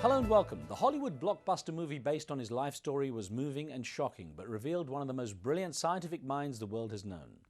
Hello and welcome. The Hollywood blockbuster movie based on his life story was moving and shocking, but revealed one of the most brilliant scientific minds the world has known.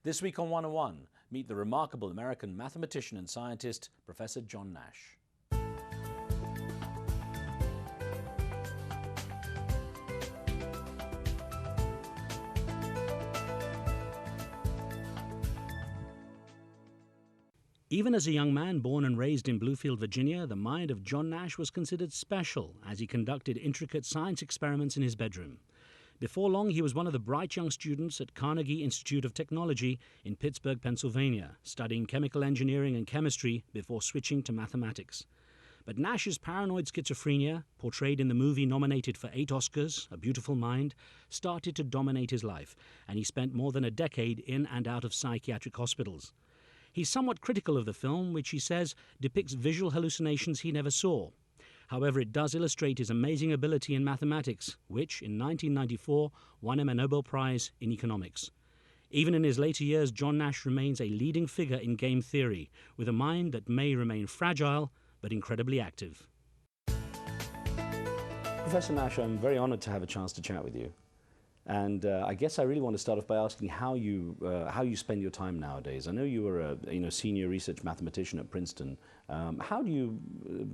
This week on 101, meet the remarkable American mathematician and scientist, Professor John Nash. Even as a young man born and raised in Bluefield, Virginia, the mind of John Nash was considered special as he conducted intricate science experiments in his bedroom. Before long, he was one of the bright young students at Carnegie Institute of Technology in Pittsburgh, Pennsylvania, studying chemical engineering and chemistry before switching to mathematics. But Nash's paranoid schizophrenia, portrayed in the movie nominated for 8 Oscars, A Beautiful Mind, started to dominate his life, and he spent more than a decade in and out of psychiatric hospitals. He's somewhat critical of the film, which he says depicts visual hallucinations he never saw. However, it does illustrate his amazing ability in mathematics, which, in 1994, won him a Nobel Prize in economics. Even in his later years, John Nash remains a leading figure in game theory, with a mind that may remain fragile, but incredibly active. Professor Nash, I'm very honored to have a chance to chat with you. And I guess I really want to start off by asking how you spend your time nowadays. I know you were a senior research mathematician at Princeton. How do you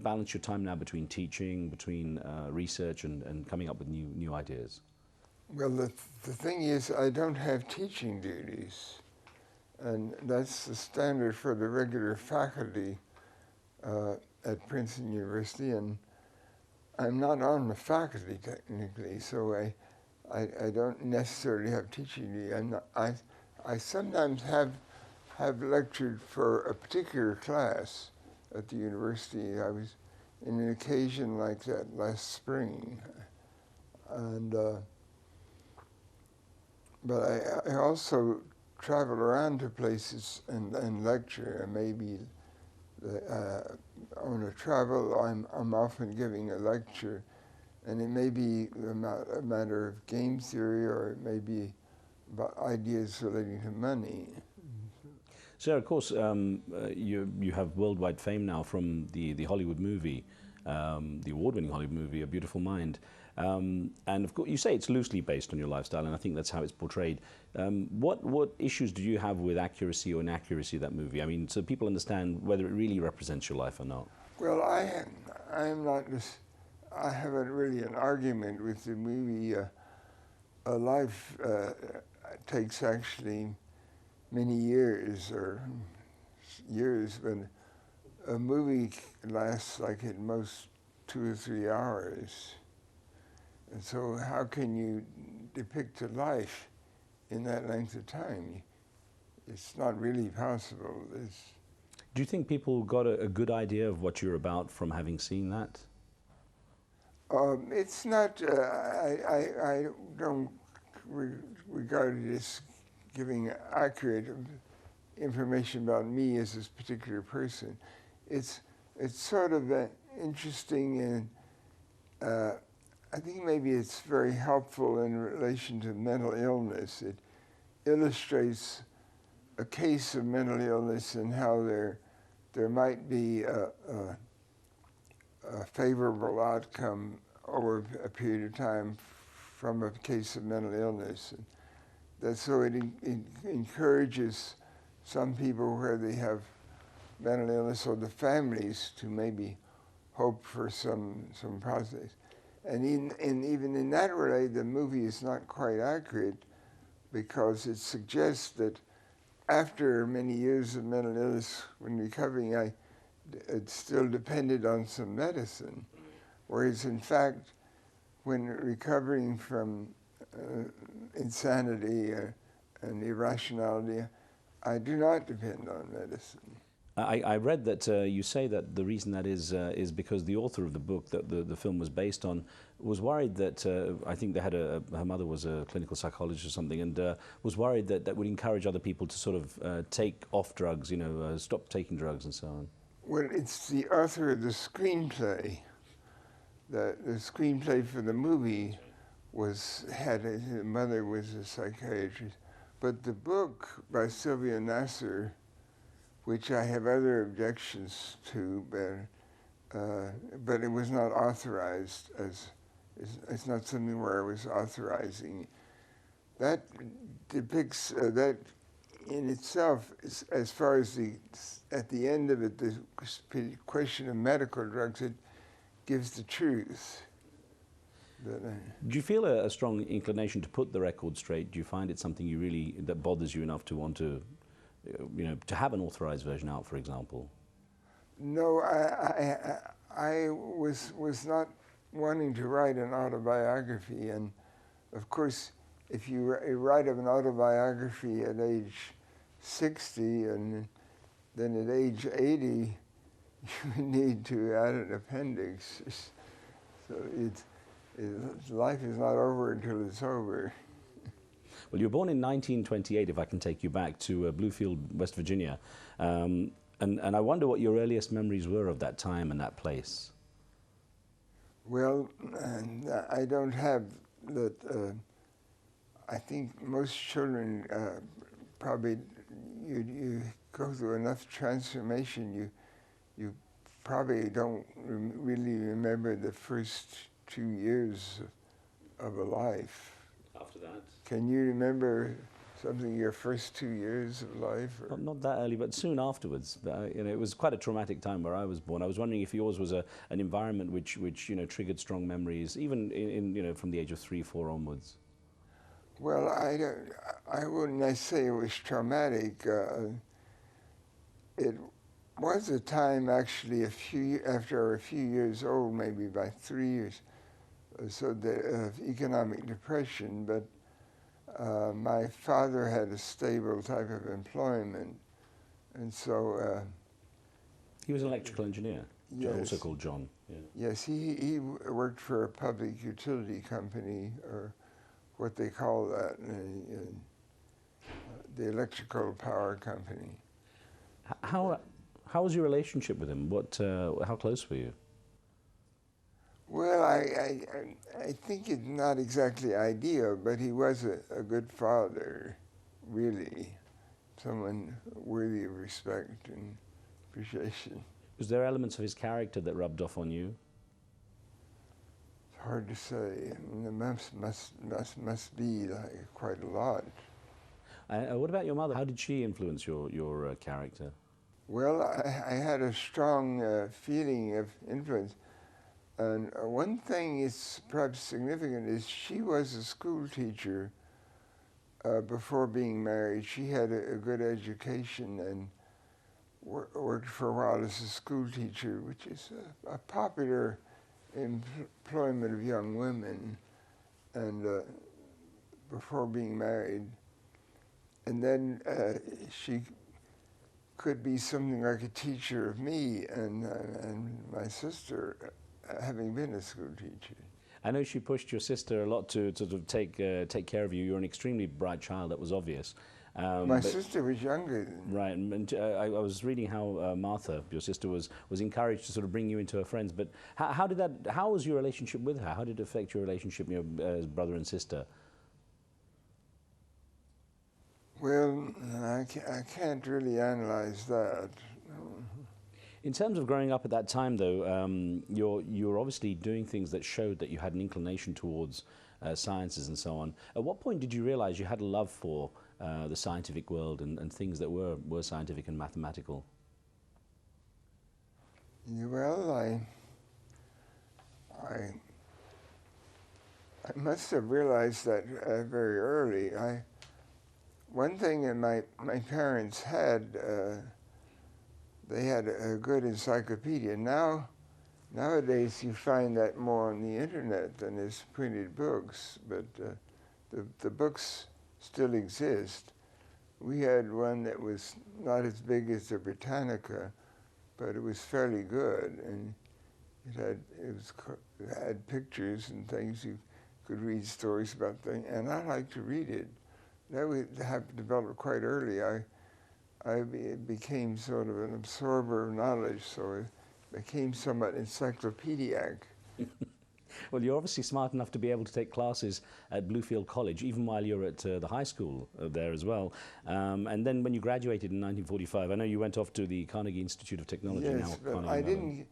balance your time now between teaching, between research, and coming up with new ideas? Well, the thing is, I don't have teaching duties, and that's the standard for the regular faculty at Princeton University. And I'm not on the faculty technically, so I don't necessarily have teaching duty. And I sometimes have lectured for a particular class at the university. I was in an occasion like that last spring, and but I also travel around to places and lecture. And maybe on a travel, I'm often giving a lecture. And it may be a matter of game theory, or it may be about ideas relating to money. So, of course, you have worldwide fame now from the Hollywood movie, the award-winning Hollywood movie, A Beautiful Mind. And of course, you say it's loosely based on your lifestyle, and I think that's how it's portrayed. What issues do you have with accuracy or inaccuracy of that movie? I mean, so people understand whether it really represents your life or not. Well, I am not just... I haven't really an argument with the movie. A life takes actually many years, but a movie lasts like at most 2 or 3 hours. And so how can you depict a life in that length of time? It's not really possible. Do you think people got a good idea of what you're about from having seen that? It's not, I don't regard it as giving accurate information about me as this particular person. It's sort of interesting, and I think maybe it's very helpful in relation to mental illness. It illustrates a case of mental illness and how there might be a favorable outcome over a period of time from a case of mental illness. And so it encourages some people where they have mental illness, or the families, to maybe hope for some process. And even in that way, the movie is not quite accurate, because it suggests that after many years of mental illness, when recovering, it still depended on some medicine. Whereas in fact, when recovering from insanity and irrationality, I do not depend on medicine. I read that you say that the reason that is because the author of the book that the film was based on was worried that, I think they had her mother was a clinical psychologist or something, and was worried that would encourage other people to sort of take off drugs, stop taking drugs and so on. Well, it's the author of the screenplay. The screenplay for the movie his mother was a psychiatrist. But the book by Sylvia Nasser, which I have other objections to, but but it was not authorized as, it's not something where I was authorizing. That depicts, that in itself, as far as at the end of it, the question of medical drugs, it gives the truth. But, do you feel a strong inclination to put the record straight? Do you find it something you really, that bothers you enough to want to, to have an authorized version out, for example? No, I was not wanting to write an autobiography, and of course, if you write an autobiography at age 60 and then at age 80, you need to add an appendix. So life is not over until it's over. Well, you were born in 1928, if I can take you back to Bluefield, West Virginia. And I wonder what your earliest memories were of that time and that place. Well, I don't have that. I think most children probably, you go through enough transformation, you probably don't really remember the first 2 years of a life. After that? Can you remember something, your first 2 years of life? Not that early, but soon afterwards. It was quite a traumatic time where I was born. I was wondering if yours was an environment which triggered strong memories, even in from the age of 3, 4 onwards. Well, I wouldn't say it was traumatic. It was a time, actually, after a few years old, maybe by 3 years, so of economic depression. But my father had a stable type of employment, and so he was an electrical engineer. Yes. Also called John. Yeah. Yes, he worked for a public utility company, or what they call that, the electrical power company. How was your relationship with him? How close were you? Well, I think it's not exactly ideal, but he was a good father, really, someone worthy of respect and appreciation. Was there elements of his character that rubbed off on you? It's hard to say. I mean, there must be quite a lot. What about your mother? How did she influence your character? Well, I had a strong feeling of influence. And one thing is perhaps significant is she was a school teacher before being married. She had a good education and worked for a while as a school teacher, which is a popular employment of young women, and before being married. And then she could be something like a teacher of me and my sister, having been a school teacher. I know she pushed your sister a lot to sort of take care of you. You're an extremely bright child, that was obvious. My sister was younger than right, and I was reading how Martha, your sister, was encouraged to sort of bring you into her friends. But how was your relationship with her? How did it affect your relationship, as brother and sister? Well, I can't really analyze that. In terms of growing up at that time, though, you were obviously doing things that showed that you had an inclination towards sciences and so on. At what point did you realize you had a love for the scientific world and things that were scientific and mathematical? Well, I must have realized that very early. One thing that my parents had, they had a good encyclopedia. Nowadays you find that more on the internet than as printed books, but the books still exist. We had one that was not as big as the Britannica, but it was fairly good, and it had pictures and things. You could read stories about things, and I liked to read it. That would have developed quite early. I became sort of an absorber of knowledge, so I became somewhat encyclopedic. Well, you're obviously smart enough to be able to take classes at Bluefield College, even while you're at the high school there as well. And then when you graduated in 1945, I know you went off to the Carnegie Institute of Technology. Yes, now but Carnegie Mellon.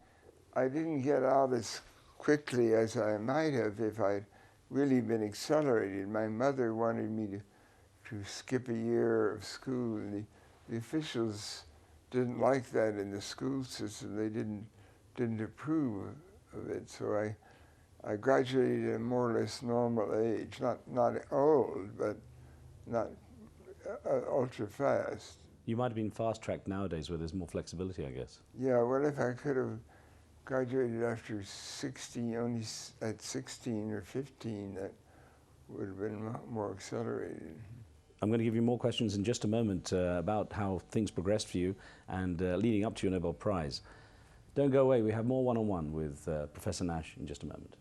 I didn't get out as quickly as I might have if I'd really been accelerated. My mother wanted me to skip a year of school, and the officials didn't like that in the school system. They didn't approve of it, so I graduated at a more or less normal age, not old, but not ultra fast. You might have been fast-tracked nowadays where there's more flexibility, I guess. Yeah, what if I could have graduated after 16, only at 16 or 15, that would have been more accelerated. I'm going to give you more questions in just a moment about how things progressed for you and leading up to your Nobel Prize. Don't go away, we have more one-on-one with Professor Nash in just a moment.